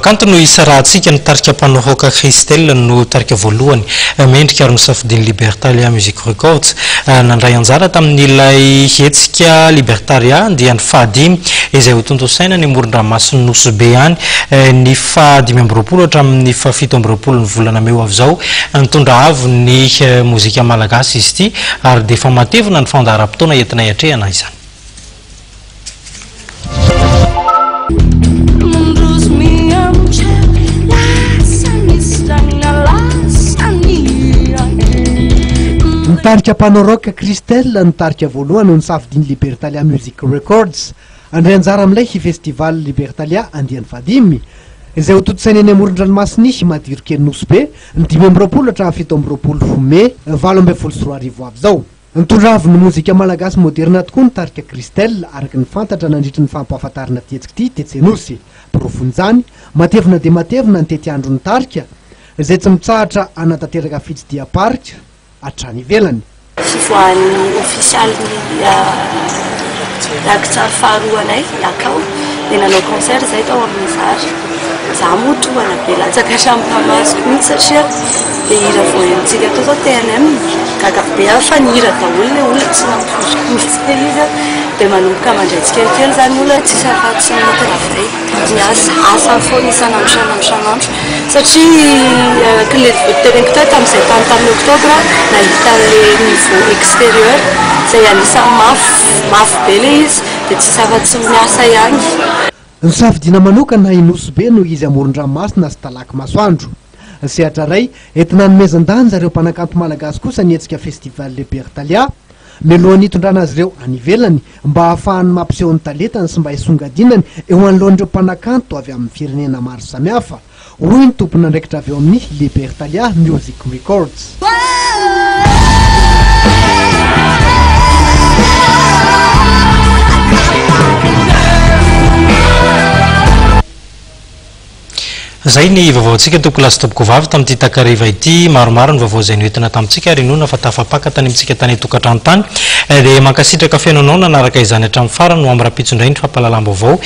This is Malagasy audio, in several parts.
kanto no isa rahantsika ny tarika mpanohoaka Christelle no tarika voalohany mendrika ary misafidiny Libertalia Music Records nandray anjara tamin'ilay hetsika Libertalia dia ny fahadimy izay ho tontosaina ny amoron-dranomasina Nosy any ny fahadimy amby roapolo hatramin'ny fahafito amby roapolo ny volana meo avy zao nitondra avo ny mozika malagasy izy ity ary dia efa matevina ny fandaharam-potoana entina hiatrehana izany. Tarika mpanoraoka Christelle ny tarika voalohany ny safidiny Libertalia Music Records andray anjara amin'ilay festival Libertalia andiany fadimy izay ho totosaina eny amoron-dranomasina madiro kely Nosy ny 5 amby roapolo hatramin'ny 7 amby roapolo Mey 2024 avy zao. Nitondra avy ny mozika malagasy moderna tokoa ny tarika Christelle araky ny fantatra nandritra ny fampahafantarana tietsika ity Tetsenosy Profonjany matevina dia matevina ny tety andro ny tarika izay tsy mitsahatra anatanteraka fitsidiam-parika atrany ivelany. Fivoahan'ny ofisialy lakitsary faharoanay akao dia nanao concert zay tao amin'ny Zara. Za moa tohana be latsaka hatramin'ny mpamasoko mihitsy satria dia hira voaentsika tao zao TNM gaga be fa ny hira daholo ilay olona tsy nampofotsy kely izy dia manomboka mandraitsy kelikely zany olona tsisy afa-tsy mitravay ny asa foana isanandro satria kiletereniko tao tamin'izay tamin'ny octobre nahita an'ilay niveau extérieur izay anisany mafy be ilay izy dia tsisy afa-tsy miasa ihany. Ny safidina manokana i Nosy no izy amoron-dranomasina sy talaky masoandro. Sehatra ray entina nomezan-danja ireo mpanakanto malagasy kosa ny hetsika festival Libertalia mialohan'ny hitondrana azy ireo any ivelany mba ahafahany mampiseho ny talentany sy mba hisongadinany eo anoloan'ireo mpanakanto avy amin'ny firenena maro samihafa. Hoy ny tompony andraikitra avy eo amin'ny Libertalia Music Records. Zay ny vaovaontsika toko lasa toboko vavy tamin'ity takariva ity maromaro ny vaovao izay noentina tamintsika ary nona fa tafapaka tany amintsika tany tokantrano tany dia mankasitraka fiainanao nanaraka izany hatramin'ny farany no am'raha-pitsondray ny fampahalalam-baovao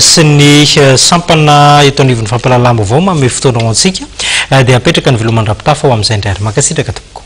sy ny sampana eto anivon'ny fampahalalam-baovao manome fotoana ao antsika dia apetraka ny veloman-drapitafa ao amin'izay indray ary mankasitraka toboko.